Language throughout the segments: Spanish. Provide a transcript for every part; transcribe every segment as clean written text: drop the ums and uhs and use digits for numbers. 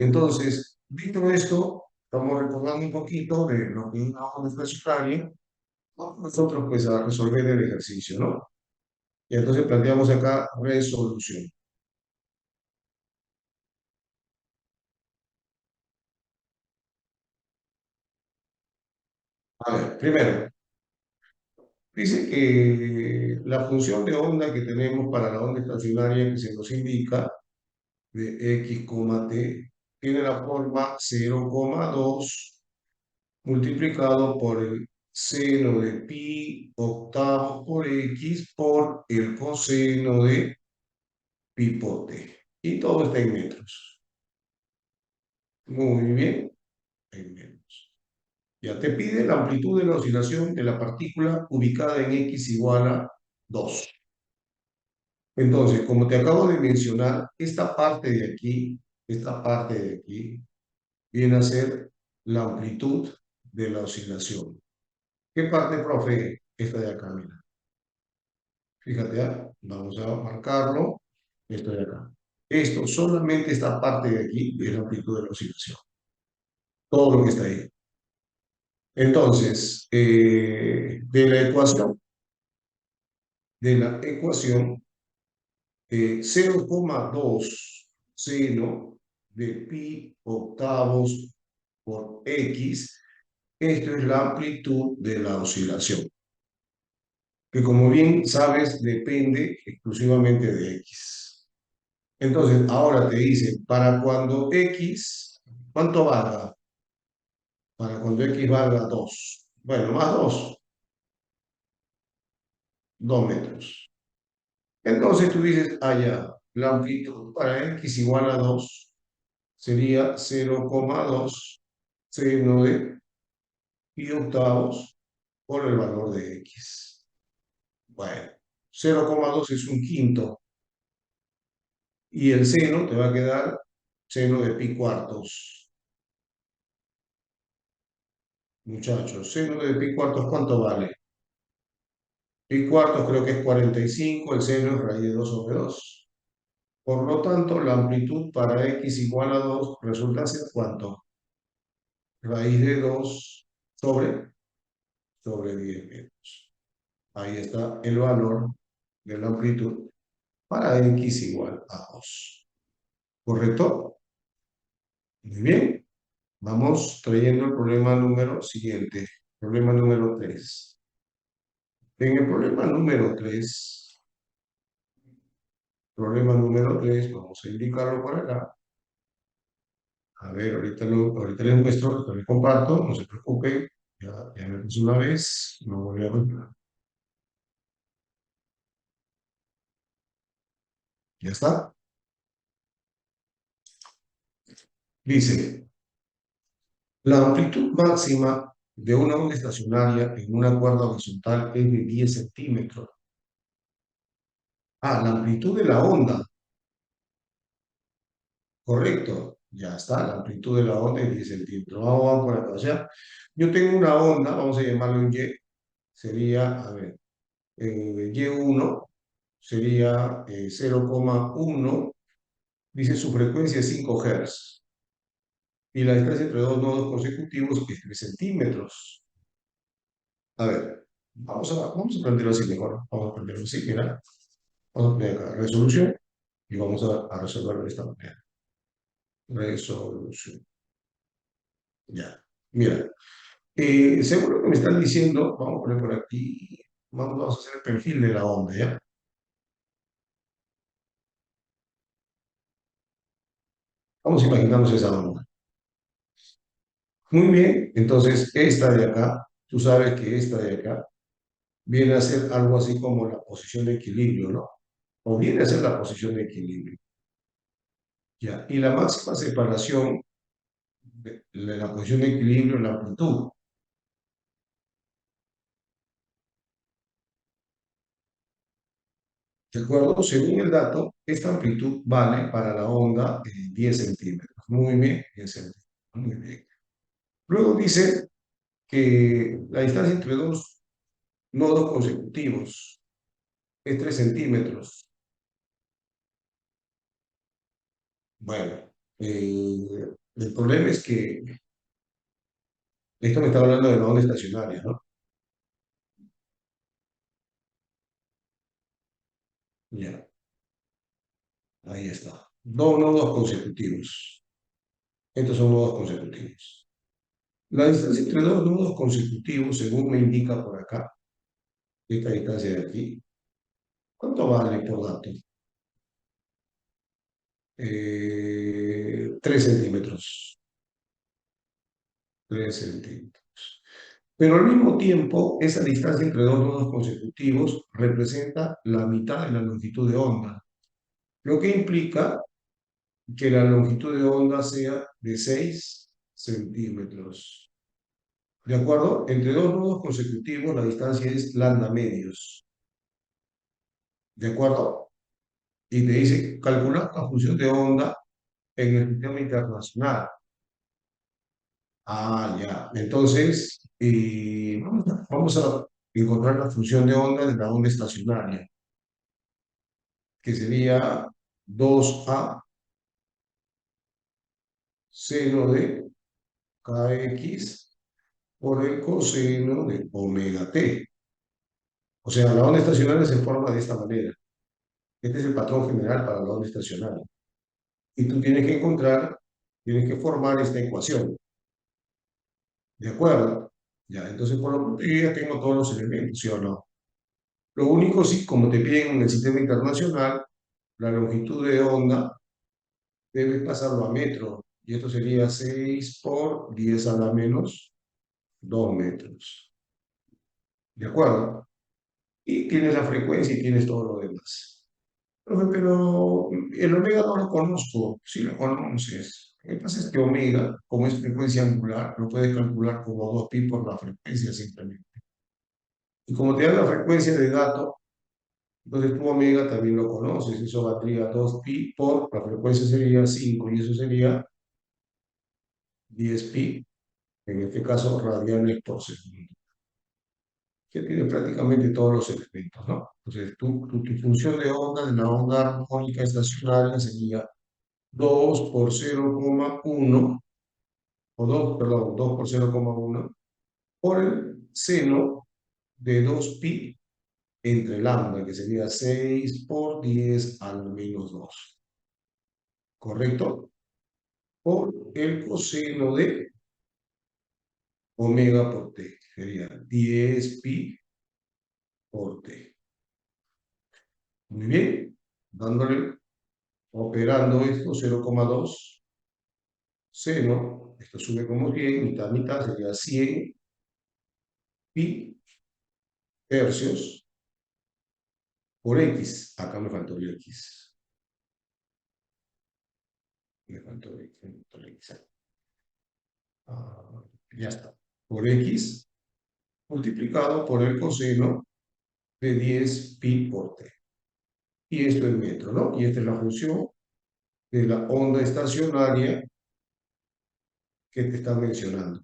Entonces, visto esto, estamos recordando un poquito de lo que es una onda estacionaria. Vamos nosotros pues a resolver el ejercicio, ¿no? Y entonces planteamos acá resolución. A ver, primero, dice que la función de onda que tenemos para la onda estacionaria que se nos indica de x, t tiene la forma 0,2 multiplicado por el seno de pi octavos por x por el coseno de pi por t. Y todo está en metros. Muy bien, en metros. Ya te pide la amplitud de la oscilación de la partícula ubicada en x igual a 2. Entonces, como te acabo de mencionar, esta parte de aquí, viene a ser la amplitud de la oscilación. ¿Qué parte, profe? Esta de acá, mira. Fíjate, vamos a marcarlo. Esto de acá. Esto, solamente esta parte de aquí es la amplitud de la oscilación. Todo lo que está ahí. Entonces, de la ecuación 0,2 seno de pi octavos por x, esto es la amplitud de la oscilación, que como bien sabes depende exclusivamente de x. Entonces, ahora te dice, para cuando x, ¿cuánto valga? Para cuando x valga 2. Bueno, más 2 metros. Entonces tú dices, ya, la amplitud para x igual a 2 sería 0,2 seno de pi octavos por el valor de x. Bueno, 0,2 es un quinto y el seno te va a quedar seno de pi cuartos. Muchachos, seno de pi cuartos, ¿cuánto vale? Pi cuartos creo que es 45, el seno es raíz de 2 sobre 2. Por lo tanto, la amplitud para x igual a 2 resulta ser ¿cuánto? Raíz de 2 sobre 10 metros. Ahí está el valor de la amplitud para x igual a 2. ¿Correcto? Muy bien. Vamos trayendo el problema número siguiente. Problema número 3. En el problema número 3, vamos a indicarlo por acá. A ver, ahorita les muestro, les comparto, no se preocupen. Ya me puse una vez, no volví a ver. Ya está. Dice, la amplitud máxima de una onda estacionaria en una cuerda horizontal es de 10 centímetros. La amplitud de la onda, correcto. Ya está, la amplitud de la onda es 10 centímetros. Vamos por acá. O sea, yo tengo una onda, vamos a llamarlo un Y, sería, a ver, Y1 sería 0,1, dice su frecuencia es 5 Hz. Y la distancia entre dos nodos consecutivos es 3 centímetros. A ver, vamos a plantearlo así mejor. Vamos a plantearlo así, mira. Vamos a poner acá resolución y vamos a resolverlo de esta manera. Resolución. Ya. Mira, según lo que me están diciendo, vamos a poner por aquí, vamos a hacer el perfil de la onda, ¿ya? Vamos a imaginarnos esa onda. Muy bien, entonces esta de acá, tú sabes que esta de acá viene a ser algo así como la posición de equilibrio, ¿no? O viene a ser la posición de equilibrio. Ya, y la máxima separación de la posición de equilibrio es la amplitud. ¿De acuerdo? Según el dato, esta amplitud vale para la onda 10 centímetros. Muy bien, 10 centímetros. Muy bien. Luego dice que la distancia entre dos nodos consecutivos es 3 centímetros. Bueno, El problema es que esto me está hablando de la onda estacionaria, ¿no? Ya, ahí está. Dos nodos consecutivos. Estos son nodos consecutivos. La distancia entre dos nodos consecutivos, según me indica por acá, esta distancia de aquí, ¿cuánto vale por dato? 3 centímetros. 3 centímetros. Pero al mismo tiempo, esa distancia entre dos nodos consecutivos representa la mitad de la longitud de onda, lo que implica que la longitud de onda sea de 6 centímetros. ¿De acuerdo? Entre dos nodos consecutivos la distancia es lambda medios. ¿De acuerdo? Y te dice, calcular la función de onda en el sistema internacional. Ah, ya. Entonces, vamos a encontrar la función de onda de la onda estacionaria, que sería 2a seno de kx por el coseno de omega t. O sea, la onda estacionaria se forma de esta manera. Este es el patrón general para la onda estacionaria. Y tú tienes que encontrar, tienes que formar esta ecuación. ¿De acuerdo? Ya, entonces por lo pronto yo ya tengo todos los elementos, ¿sí o no? Lo único, sí, como te piden en el sistema internacional, la longitud de onda debe pasarlo a metro. Y esto sería 6 por 10 a la menos 2 metros. ¿De acuerdo? Y tienes la frecuencia y tienes todo lo demás. Profe, pero el omega no lo conozco. Sí lo conoces. Lo que pasa es que omega, como es frecuencia angular, lo puedes calcular como 2pi por la frecuencia simplemente. Y como te da la frecuencia de dato, entonces tu omega también lo conoces. Eso valdría 2pi por la frecuencia sería 5 y eso sería 10pi, en este caso radianes por segundo, que tiene prácticamente todos los elementos, ¿no? Entonces, tu función de onda de la onda armónica estacionaria sería 2 por 0,1, o 2, perdón, 2 por 0,1, por el seno de 2pi entre lambda, que sería 6 por 10 al menos 2, ¿correcto? Por el coseno de omega por t, sería 10pi por t. Muy bien, dándole, operando esto, 0,2 seno, esto sube como 100, mitad, mitad, sería 100 pi tercios por x. Acá me faltó el x. Me faltó el x. Me faltó el x. Ah, ya está. Por x multiplicado por el coseno de 10 pi por t. Y esto es metro, ¿no? Y esta es la función de la onda estacionaria que te están mencionando.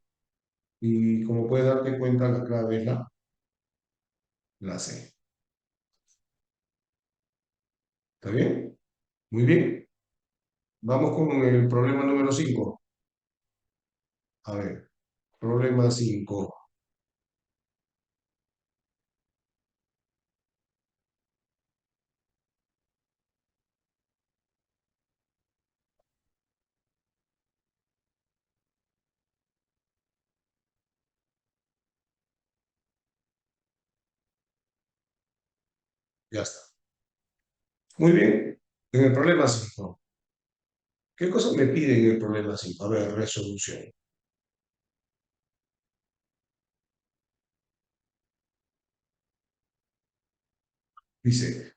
Y como puedes darte cuenta, la clave es la C. ¿Está bien? Muy bien. Vamos con el problema número 5. A ver, problema 5. Ya está. Muy bien. En el problema 5. ¿Qué cosa me pide en el problema 5? A ver, resolución. Dice,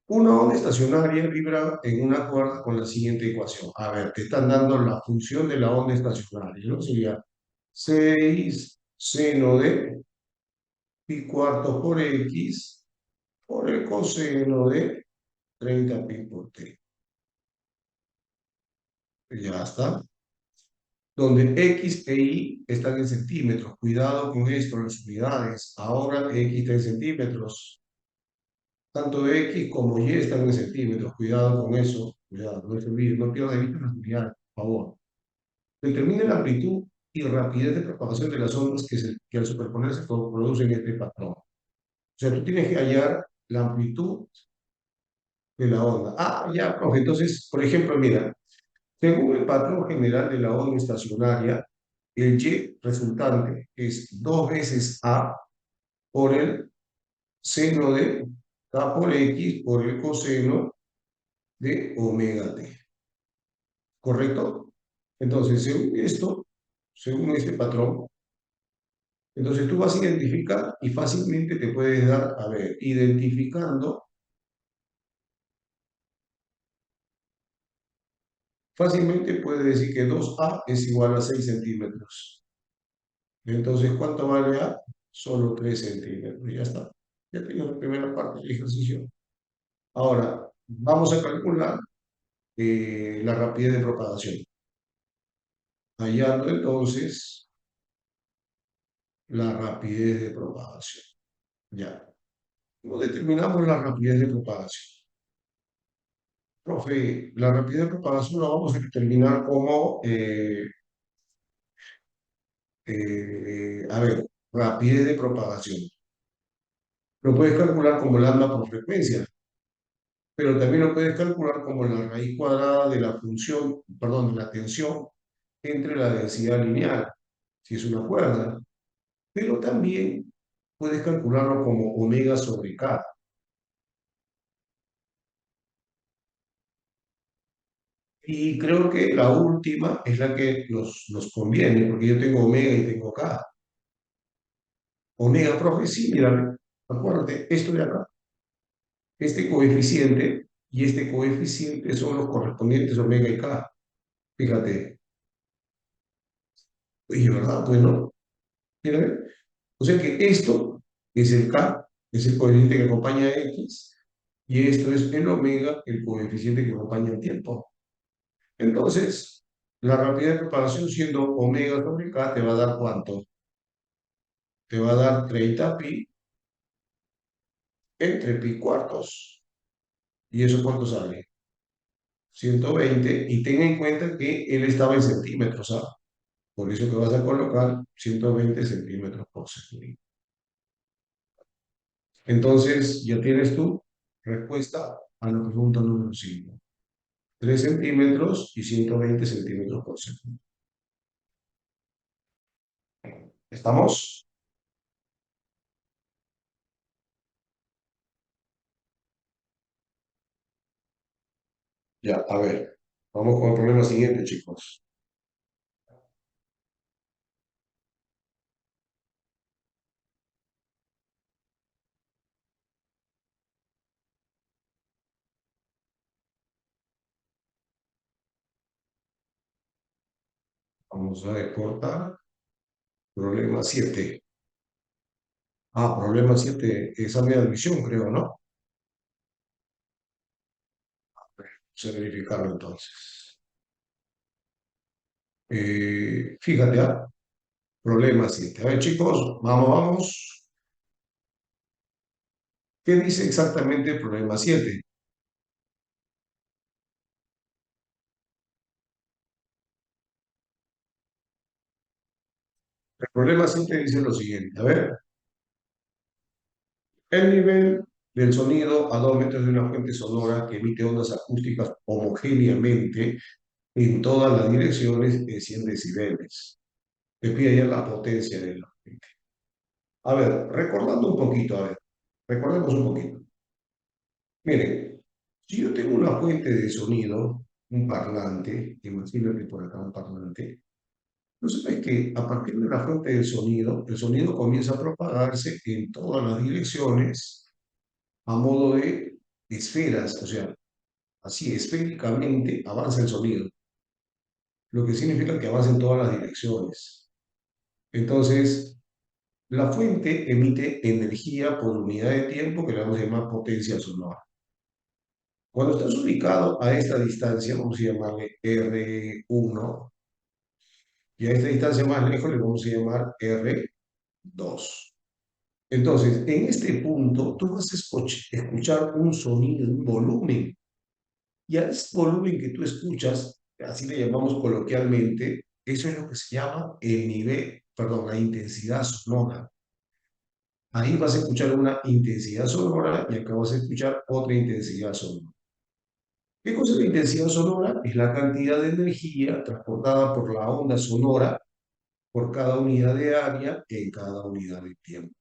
una onda estacionaria vibra en una cuerda con la siguiente ecuación. A ver, te están dando la función de la onda estacionaria, ¿no? Sería 6 seno de pi cuartos por x por el coseno de 30 pi por t. Ya está. Donde x e y están en centímetros. Cuidado con esto, las unidades. Ahora x está en centímetros. Tanto X como Y están en centímetros. Cuidado con eso. Cuidado, no se olvide, no pierda de vista las unidades. favor. Determine la amplitud y rapidez de propagación de las ondas que al superponerse producen este patrón. O sea, tú tienes que hallar la amplitud de la onda. Ah, ya, profe. Entonces, por ejemplo, mira, según el patrón general de la onda estacionaria, el Y resultante es 2 veces A por el seno de K por X por el coseno de omega t. ¿Correcto? Entonces, según esto, según este patrón, entonces tú vas a identificar y fácilmente te puedes dar, a ver, identificando, fácilmente puedes decir que 2A es igual a 6 centímetros. Entonces, ¿cuánto vale A? Solo 3 centímetros. Ya está. Ya tengo la primera parte del ejercicio. Ahora, vamos a calcular la rapidez de propagación. Hallando entonces la rapidez de propagación. Ya. ¿Cómo determinamos la rapidez de propagación? Profe, la rapidez de propagación la vamos a determinar como, a ver, rapidez de propagación. Lo puedes calcular como lambda por frecuencia, pero también lo puedes calcular como la raíz cuadrada de la función, perdón, de la tensión entre la densidad lineal, si es una cuerda. Pero también puedes calcularlo como omega sobre K. Y creo que la última es la que nos conviene, porque yo tengo omega y tengo K. Omega, profe, sí, mira, acuérdate, esto de acá, este coeficiente y este coeficiente son los correspondientes omega y K. Fíjate, y verdad, pues no, mira, o sea que esto es el K, es el coeficiente que acompaña a X, y esto es el omega, el coeficiente que acompaña el tiempo. Entonces, la rapidez de propagación siendo omega sobre K te va a dar ¿cuánto? Te va a dar 30 pi entre pi cuartos. ¿Y eso cuánto sale? 120. Y ten en cuenta que él estaba en centímetros, ¿ah? Por eso que vas a colocar 120 centímetros por segundo. Entonces, ya tienes tu respuesta a la pregunta número 5. 3 centímetros y 120 centímetros por segundo. ¿Estamos? Ya, a ver. Vamos con el problema siguiente, chicos. Vamos a exportar. Problema 7. Ah, problema 7, examen de admisión, creo, ¿no? Vamos a verificarlo entonces. Fíjate, ¿ah? Problema 7. A ver, chicos, vamos, vamos. ¿Qué dice exactamente el problema 7? El problema 7 dice lo siguiente. A ver, el nivel del sonido a 2 metros de una fuente sonora que emite ondas acústicas homogéneamente en todas las direcciones de 100 decibeles. Te pide ya la potencia de la fuente. A ver, recordando un poquito, a ver, recordemos un poquito. Miren, si yo tengo una fuente de sonido, un parlante, imagínate por acá un parlante, no sabes que a partir de la fuente del sonido, el sonido comienza a propagarse en todas las direcciones a modo de esferas, o sea, así esféricamente avanza el sonido, lo que significa que avanza en todas las direcciones. Entonces, la fuente emite energía por unidad de tiempo que le vamos a llamar potencia sonora. Cuando estás ubicado a esta distancia, vamos a llamarle R1, y a esta distancia más lejos le vamos a llamar R2. Entonces, en este punto, tú vas a escuchar un sonido, un volumen, y a ese volumen que tú escuchas, así le llamamos coloquialmente, eso es lo que se llama el nivel, perdón, la intensidad sonora. Ahí vas a escuchar una intensidad sonora y acá vas a escuchar otra intensidad sonora. ¿Qué cosa es la intensidad sonora? Es la cantidad de energía transportada por la onda sonora por cada unidad de área en cada unidad de tiempo.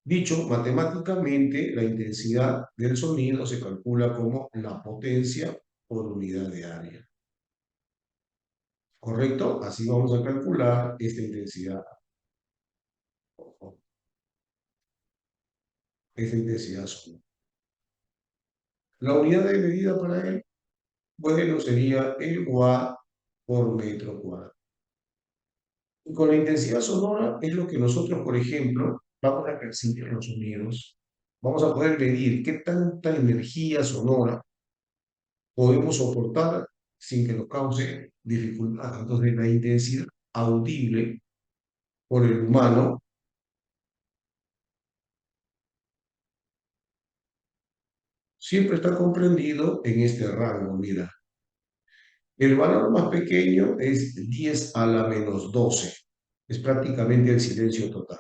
Dicho matemáticamente, la intensidad del sonido se calcula como la potencia por unidad de área. ¿Correcto? Así vamos a calcular esta intensidad. Esta intensidad sonora. La unidad de medida para él, bueno, sería el watt por metro cuadrado. Y con la intensidad sonora es lo que nosotros, por ejemplo, vamos a percibir en los sonidos. Vamos a poder medir qué tanta energía sonora podemos soportar sin que nos cause dificultad. Entonces, la intensidad audible por el humano siempre está comprendido en este rango. Mira, el valor más pequeño es 10 a la menos 12. Es prácticamente el silencio total.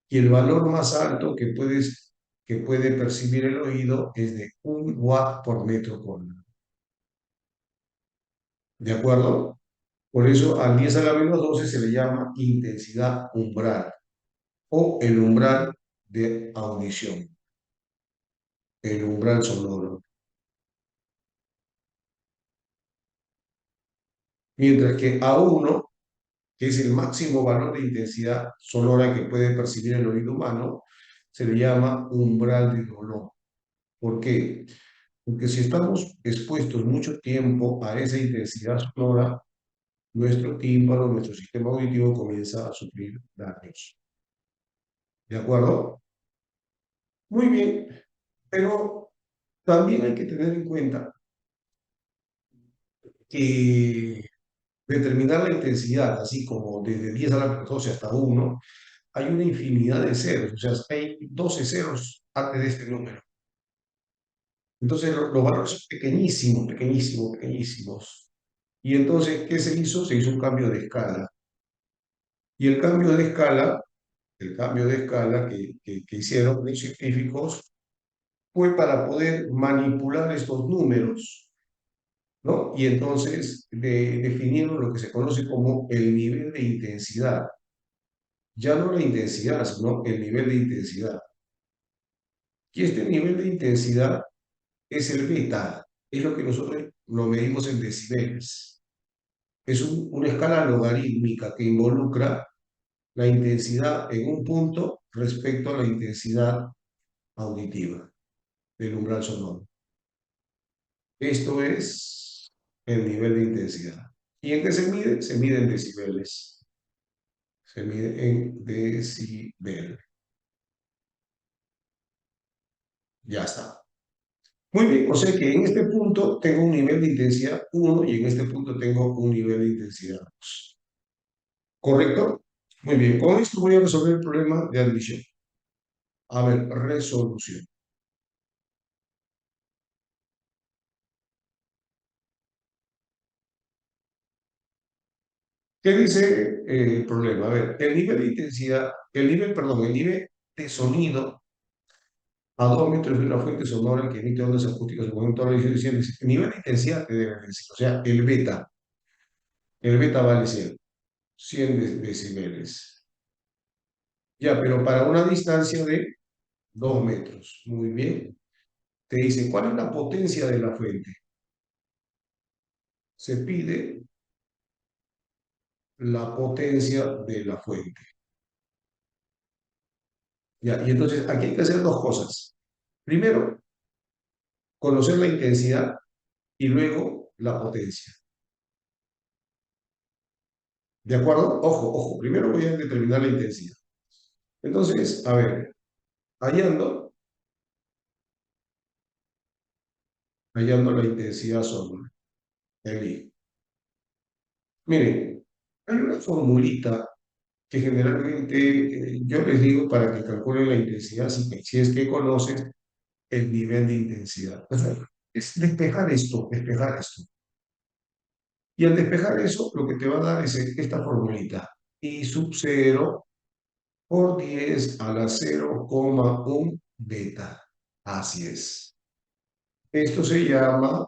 Y el valor más alto que puede percibir el oído es de 1 watt por metro cuadrado. ¿De acuerdo? Por eso al 10 a la menos 12 se le llama intensidad umbral o el umbral de audición, el umbral sonoro. Mientras que A1, que es el máximo valor de intensidad sonora que puede percibir el oído humano, se le llama umbral de dolor. ¿Por qué? Porque si estamos expuestos mucho tiempo a esa intensidad sonora, nuestro tímpano, nuestro sistema auditivo comienza a sufrir daños. ¿De acuerdo? Muy bien, pero también hay que tener en cuenta que determinar la intensidad, así como desde 10 a la 12 hasta 1, hay una infinidad de ceros, o sea, hay 12 ceros antes de este número. Entonces, los valores son pequeñísimos, pequeñísimos, pequeñísimos. Y entonces, ¿qué se hizo? Se hizo un cambio de escala. Y el cambio de escala que hicieron los científicos fue para poder manipular estos números, ¿no? Y entonces definieron lo que se conoce como el nivel de intensidad. Ya no la intensidad, sino el nivel de intensidad. Y este nivel de intensidad es el beta, es lo que nosotros lo medimos en decibeles. Es una escala logarítmica que involucra la intensidad en un punto respecto a la intensidad auditiva del umbral sonoro. Esto es el nivel de intensidad. ¿Y en qué se mide? Se mide en decibeles. Se mide en decibel. Ya está. Muy bien, o sea que en este punto tengo un nivel de intensidad 1 y en este punto tengo un nivel de intensidad 2. ¿Correcto? Muy bien, con esto voy a resolver el problema de admisión. A ver, resolución. ¿Qué dice el problema? A ver, el nivel de intensidad, el nivel de sonido a 2 metros de una fuente sonora que emite ondas acústicas en momento de la edición, el nivel de intensidad te debe decir, o sea, el beta vale 100 decibeles. Ya, pero para una distancia de 2 metros. Muy bien. Te dice, ¿cuál es la potencia de la fuente? Se pide la potencia de la fuente. Ya, y entonces aquí hay que hacer dos cosas. Primero, conocer la intensidad y luego la potencia. ¿De acuerdo? Ojo, ojo. Primero voy a determinar la intensidad. Entonces, a ver, hallando, hallando la intensidad sonora. El I. Miren, hay una formulita que generalmente yo les digo para que calculen la intensidad si es que conocen el nivel de intensidad. O sea, es despejar esto, despejar esto. Y al despejar eso, lo que te va a dar es esta formulita. I sub 0 por 10 a la 0,1 beta. Así es. Esto se llama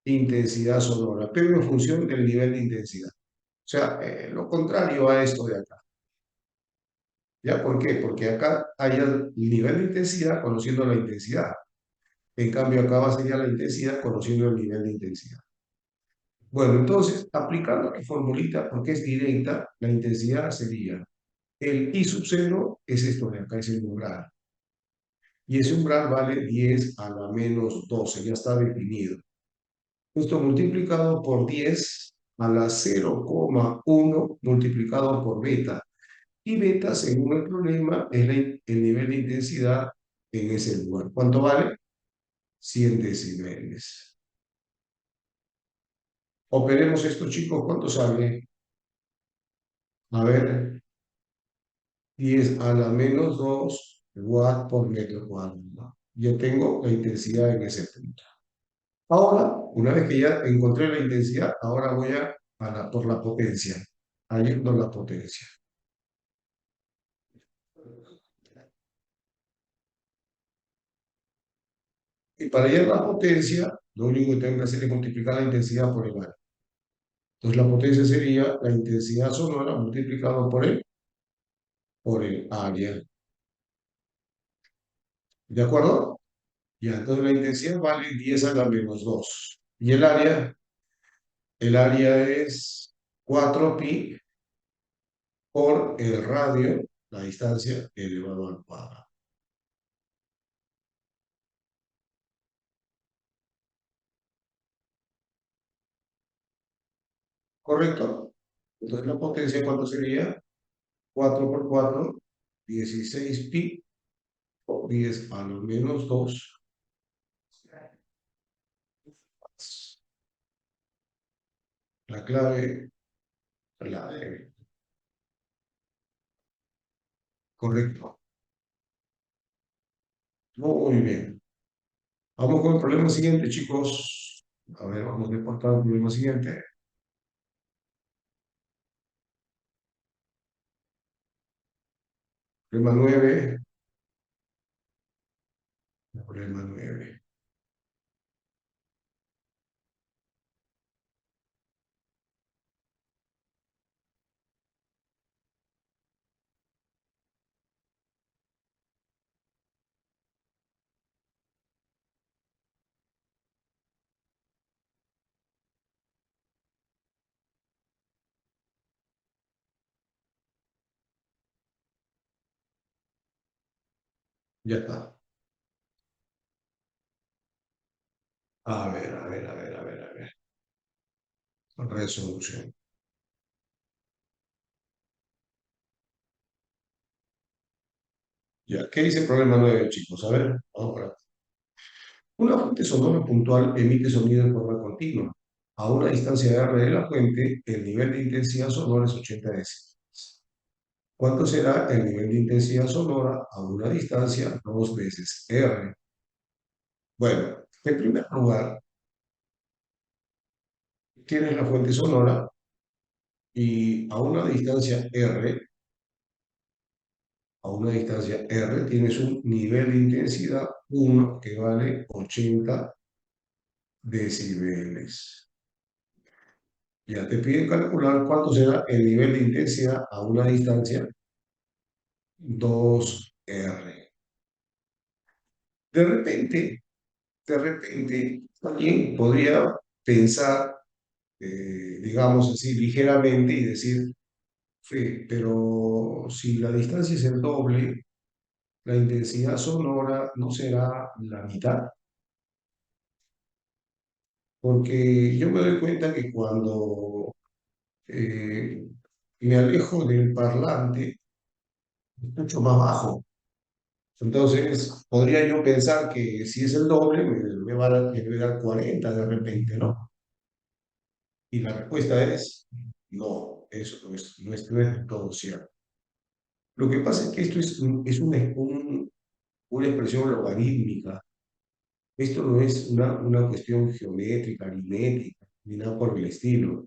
intensidad sonora, pero en función del nivel de intensidad. O sea, lo contrario a esto de acá. ¿Ya? ¿Por qué? Porque acá hay el nivel de intensidad conociendo la intensidad. En cambio, acá va a ser ya la intensidad conociendo el nivel de intensidad. Bueno, entonces, aplicando la formulita, porque es directa, la intensidad sería el I sub 0 es esto de acá, es el umbral. Y ese umbral vale 10 a la menos 12, ya está definido. Esto multiplicado por 10 a la 0,1 multiplicado por beta. Y beta, según el problema, es el nivel de intensidad en ese lugar. ¿Cuánto vale? 100 decibeles. Operemos esto, chicos. ¿Cuánto sale? A ver, 10 a la menos 2 watt por metro cuadrado. Yo tengo la intensidad en ese punto. Ahora, una vez que ya encontré la intensidad, ahora voy por la potencia, a irnos la potencia. Y para hallar la potencia, lo único que tengo que hacer es multiplicar la intensidad por el área. Entonces la potencia sería la intensidad sonora multiplicado por el área. ¿De acuerdo? Ya, entonces la intensidad vale 10 a la menos 2. Y el área es 4pi por el radio, la distancia elevado al cuadrado. ¿Correcto? Entonces la potencia, ¿cuánto sería? 4 por 4, 16 pi por 10 a lo menos 2. La clave, la de, correcto. Muy bien. Vamos con el problema siguiente, chicos. A ver, vamos a reportar el problema siguiente. Problema 9. Problema 9. Ya está. A ver, a ver, a ver, a ver, a ver. Resolución. Ya, ¿qué dice el problema 9, chicos? A ver, vamos por acá. Una fuente sonora puntual emite sonido en forma continua. A una distancia R de la fuente, el nivel de intensidad sonora es 80 decibeles. ¿Cuánto será el nivel de intensidad sonora a una distancia 2 veces R? Bueno, en primer lugar, tienes la fuente sonora y a una distancia R tienes un nivel de intensidad 1 que vale 80 decibeles. Ya te piden calcular cuánto será el nivel de intensidad a una distancia 2R. De repente, alguien podría pensar, digamos así, ligeramente y decir, sí, pero si la distancia es el doble, la intensidad sonora no será la mitad, porque yo me doy cuenta que cuando eh, me alejo del parlante, escucho más bajo. Entonces, podría yo pensar que si es el doble, me va a dar 40 de repente, ¿no? Y la respuesta es no, eso no es del todo cierto. Lo que pasa es que esto es una expresión logarítmica. Esto no es una cuestión geométrica, aritmética. ni nada por el estilo.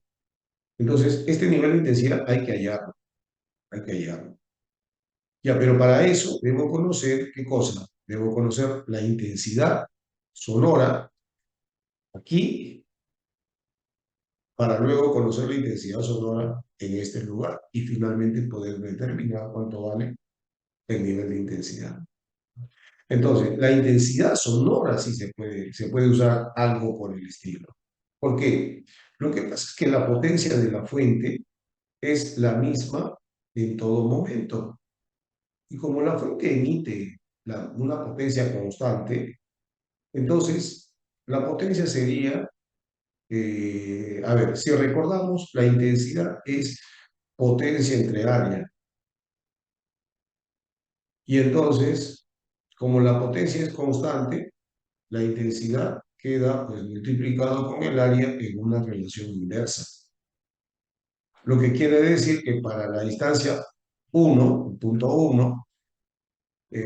Entonces, este nivel de intensidad hay que hallarlo, hay que hallarlo. Ya, pero para eso debo conocer, ¿qué cosa? Debo conocer la intensidad sonora aquí para luego conocer la intensidad sonora en este lugar y finalmente poder determinar cuánto vale el nivel de intensidad. Entonces, la intensidad sonora sí se puede usar algo por el estilo. ¿Por qué? Lo que pasa es que la potencia de la fuente es la misma en todo momento. Y como la fuente emite una potencia constante, entonces la potencia sería, a ver, si recordamos, la intensidad es potencia entre área. Y entonces, como la potencia es constante, la intensidad queda pues, multiplicado con el área en una relación inversa. Lo que quiere decir que para la distancia 1, punto 1,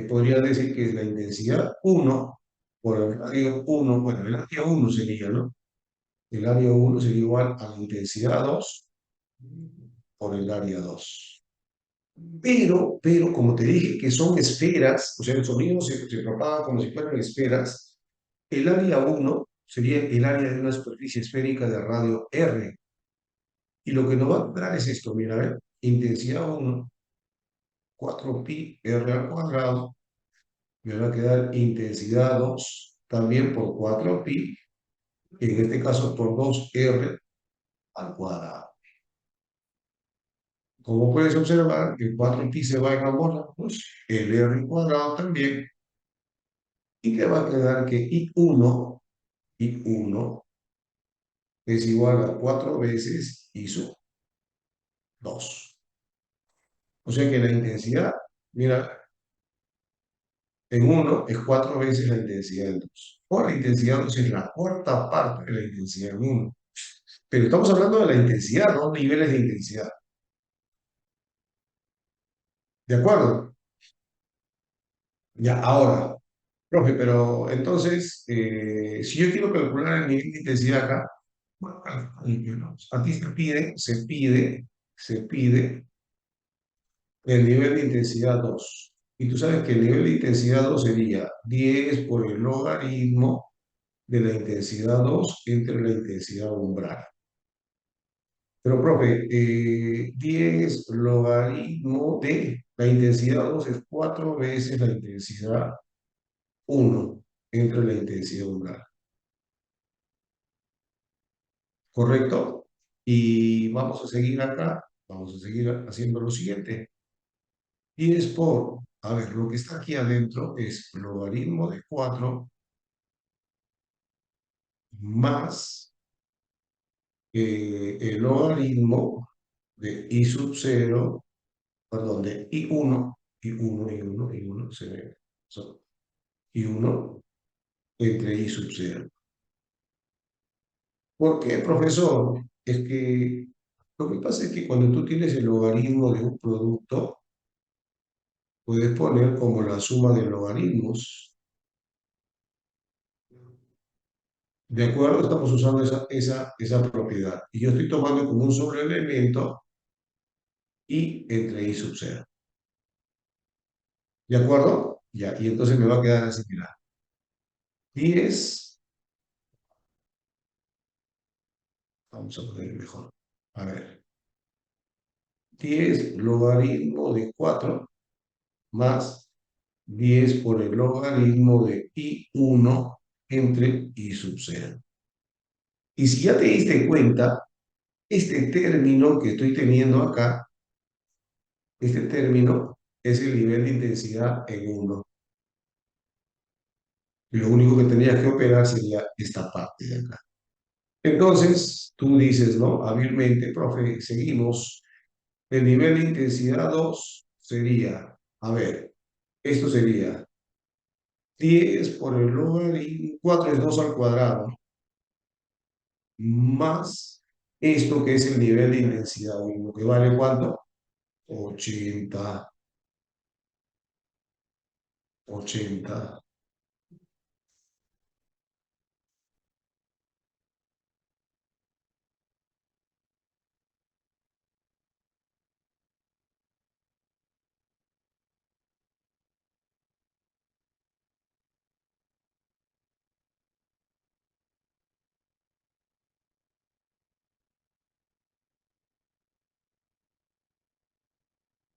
podría decir que es la intensidad 1 por el radio 1, bueno, el área 1 sería, ¿no? El área 1 sería igual a la intensidad 2 por el área 2. Pero, como te dije que son esferas, o sea, el sonido se propaga como si fueran esferas, el área 1 sería el área de una superficie esférica de radio R. Y lo que nos va a dar es esto, mira, a ver, intensidad 1, 4pi R al cuadrado, me va a quedar intensidad 2, también por 4pi, en este caso por 2R al cuadrado. Como puedes observar, el 4pi se va en ambos lados, el R cuadrado también, y te va a quedar que I1 es igual a 4 veces I sub 2. O sea que la intensidad, mira, en 1 es 4 veces la intensidad en 2. O la intensidad 2 es la cuarta parte de la intensidad en 1. Pero estamos hablando de la intensidad, no niveles de intensidad. ¿De acuerdo? Ya, ahora, profe, pero entonces, si yo quiero calcular el nivel de intensidad acá, bueno, a ti se pide el nivel de intensidad 2. Y tú sabes que el nivel de intensidad 2 sería 10 por el logaritmo de la intensidad 2 entre la intensidad umbral. Pero, profe, 10 logaritmo de la intensidad 2 es 4 veces la intensidad 1 entre la intensidad umbral. ¿Correcto? Y vamos a seguir acá, vamos a seguir haciendo lo siguiente. 10 por, a ver, lo que está aquí adentro es logaritmo de 4 más el logaritmo de i sub 0, perdón, de i1, se ve, i1 entre i sub 0. ¿Por qué, profesor? Es que lo que pasa es que cuando tú tienes el logaritmo de un producto, puedes poner como la suma de logaritmos. ¿De acuerdo? Estamos usando esa propiedad. Y yo estoy tomando como un solo elemento i entre i sub 0. ¿De acuerdo? Ya, y entonces me va a quedar así, mira. 10, vamos a poner mejor. A ver, 10 logaritmo de 4 más 10 por el logaritmo de i1 entre i sub 0. Y si ya te diste cuenta, este término que estoy teniendo acá, este término es el nivel de intensidad en 1. Lo único que tendrías que operar sería esta parte de acá. Entonces, tú dices, ¿no? Hábilmente, profe, seguimos. El nivel de intensidad 2 sería, a ver, esto sería 10 por el logaritmo, 4 es 2 al cuadrado, más esto que es el nivel de intensidad 1, que vale ¿cuánto? 80, 80.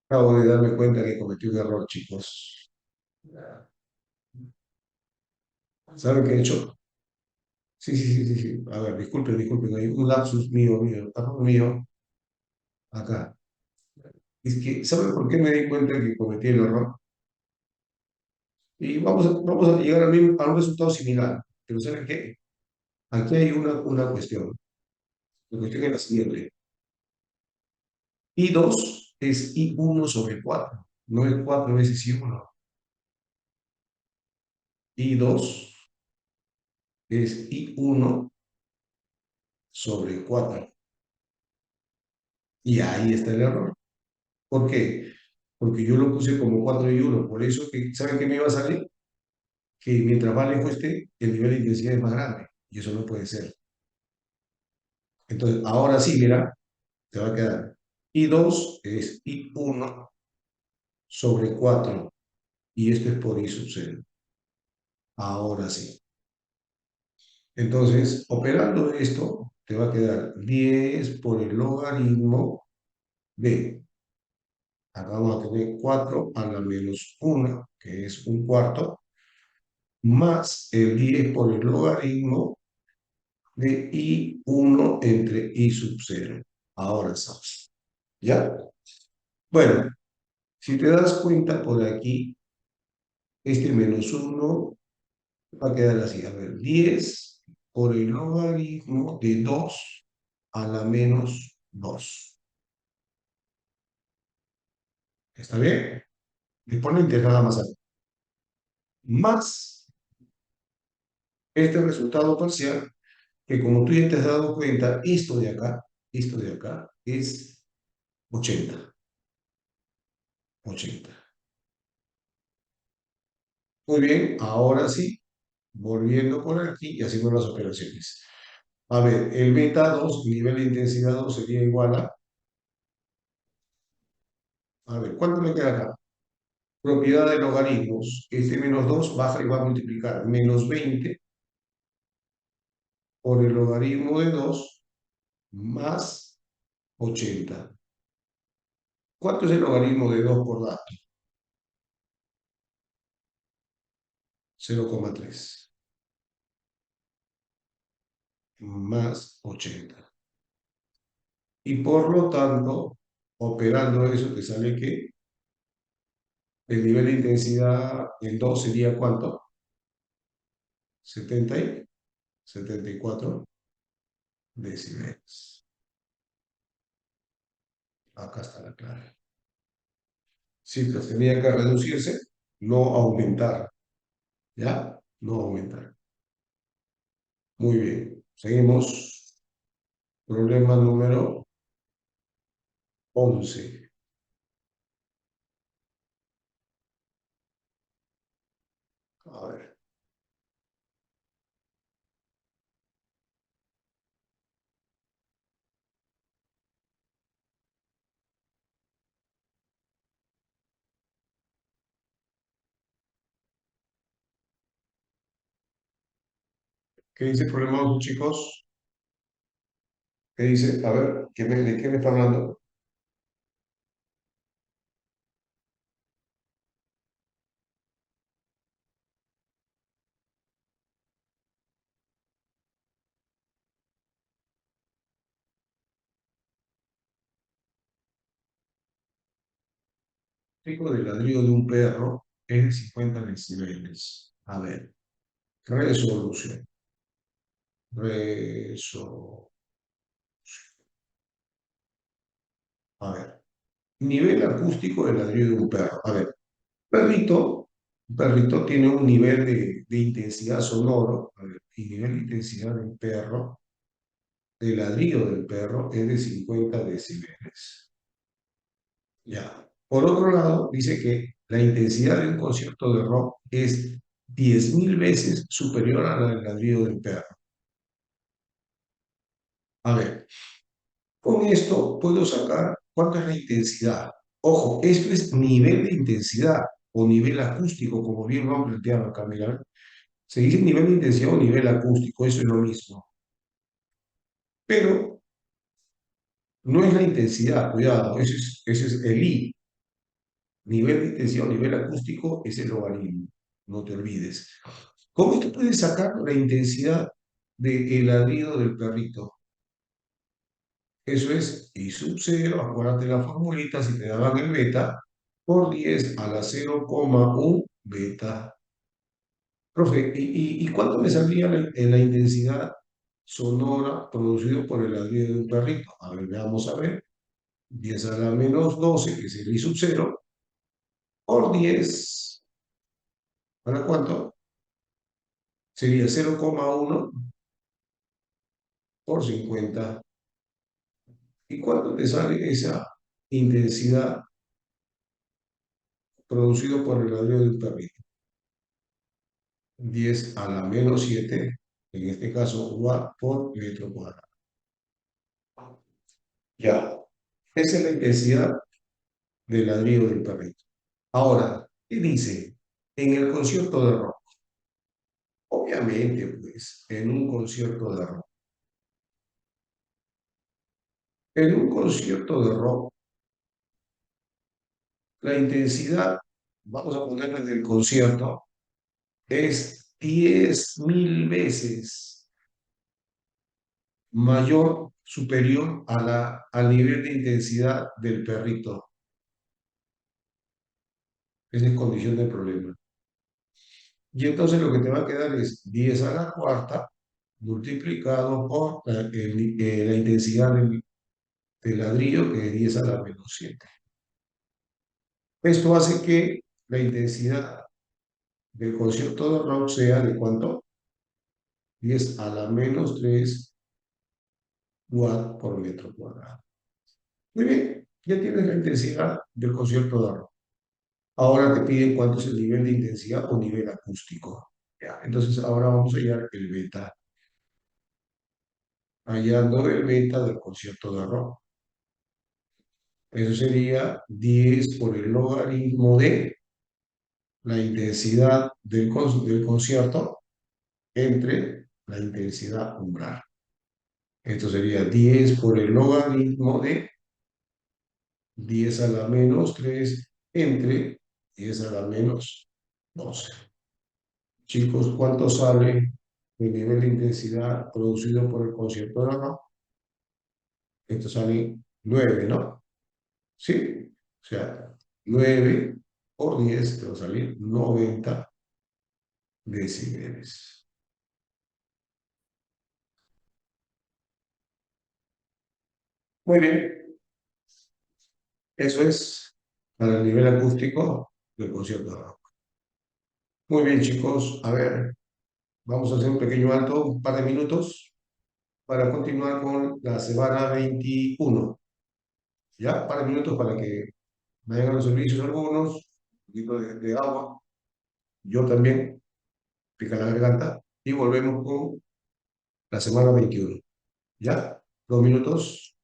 Acabo de darme cuenta que cometí un error, chicos. ¿Saben qué he hecho? Sí, sí, sí, sí, sí. A ver, disculpen, disculpen, hay un lapsus mío, error mío, acá. Es que, ¿saben por qué me di cuenta que cometí el error? Y vamos a llegar a un resultado similar. Pero ¿saben qué? Aquí hay una cuestión. La cuestión es la siguiente. I2 es I1 sobre 4. No es 4 veces I1. I2 es I1 sobre 4. Y ahí está el error. ¿Por qué? Porque yo lo puse como 4 y 1. Por eso, que, ¿saben qué me iba a salir? Que mientras más lejos esté, el nivel de intensidad es más grande. Y eso no puede ser. Entonces, ahora sí, mira, te va a quedar. I2 es I1 sobre 4. Y esto es por I sub 0. Ahora sí. Entonces, operando esto, te va a quedar 10 por el logaritmo de, acá vamos a tener 4 a la menos 1, que es un cuarto, más el 10 por el logaritmo de I1 entre I sub 0. Ahora sí. ¿Ya? Bueno, si te das cuenta por aquí, este menos 1 va a quedar así. A ver, 10 por el logaritmo de 2 a la menos 2. ¿Está bien? Exponentes nada más aquí. Más este resultado parcial, que como tú ya te has dado cuenta, esto de acá es 80. 80. Muy bien, ahora sí, volviendo por aquí y haciendo las operaciones. A ver, el beta 2 nivel de intensidad 2 sería igual a ver, ¿cuánto me queda acá? Propiedad de logaritmos. Este menos 2 baja y va a multiplicar menos 20 por el logaritmo de 2 más 80. ¿Cuánto es el logaritmo de 2 por dato? 0,3 más 80. Y por lo tanto, operando eso, te sale que el nivel de intensidad en 2 sería ¿cuánto? 74 decibeles. Acá está la clave. Sí, pues tenía que reducirse, no aumentar. ¿Ya? No aumentar. Muy bien. Seguimos. Problema número 11. A ver. ¿Qué dice el problema 11, chicos? ¿Qué dice? A ver, ¿de qué me está hablando? Pico de ladrillo de un perro es de 50 decibeles. A ver, resolución. Resolución. A ver, nivel acústico del ladrillo de un perro. A ver, perrito, un perrito tiene un nivel de intensidad sonoro. A ver, y nivel de intensidad del perro, del ladrillo del perro, es de 50 decibeles. Ya. Por otro lado, dice que la intensidad de un concierto de rock es 10.000 veces superior a la del ladrillo del perro. A ver, con esto puedo sacar cuánto es la intensidad. Ojo, esto es nivel de intensidad o nivel acústico, como bien lo han planteado acá, mira. Se dice nivel de intensidad o nivel acústico, eso es lo mismo. Pero no es la intensidad, cuidado, ese es el I. Nivel de intensidad o nivel acústico es el logaritmo, no te olvides. ¿Cómo es que puedes sacar la intensidad del ladrido del perrito? Eso es I sub 0, acuérdate la formulita, si te daban el beta, por 10 a la 0,1 beta. Profe, ¿y cuánto me saldría la intensidad sonora producido por el ladrido de un perrito? A ver, veamos a ver. 10 a la menos 12, que es el I sub 0, por 10, ¿para cuánto? Sería 0,1 por 50. ¿Y cuánto te sale esa intensidad producido por el ladrido de un perrito? 10 a la menos 7, en este caso watt por metro cuadrado. Ya, esa es la intensidad del ladrido del perrito. Ahora, ¿qué dice? En el concierto de rock. Obviamente, pues, en un concierto de rock. En un concierto de rock, la intensidad, vamos a ponerle del concierto, es 10.000 veces mayor, superior al nivel de intensidad del perrito. Esa es condición de problema. Y entonces lo que te va a quedar es 10 a la cuarta multiplicado por la intensidad del ladrillo, que es 10 a la menos 7. Esto hace que la intensidad del concierto de rock sea de ¿cuánto? 10 a la menos 3 watt por metro cuadrado. Muy bien, ya tienes la intensidad del concierto de rock. Ahora te piden cuánto es el nivel de intensidad o nivel acústico. Ya, entonces ahora vamos a hallar el beta. Hallando el beta del concierto de rock. Eso sería 10 por el logaritmo de la intensidad del concierto entre la intensidad umbral. Esto sería 10 por el logaritmo de 10 a la menos 3 entre 10 a la menos 12. Chicos, ¿cuánto sale el nivel de intensidad producido por el concierto de rock? Esto sale 9, ¿no? ¿Sí? O sea, 9 por 10 te va a salir 90 decibeles. Muy bien, eso es para el nivel acústico del concierto de rock. Muy bien, chicos, a ver, vamos a hacer un pequeño alto, un par de minutos, para continuar con la semana 21. ¿Ya? Un par de minutos para que vayan a los servicios algunos, un poquito de agua, yo también, pica la garganta, y volvemos con la semana 21. ¿Ya? 2 minutos.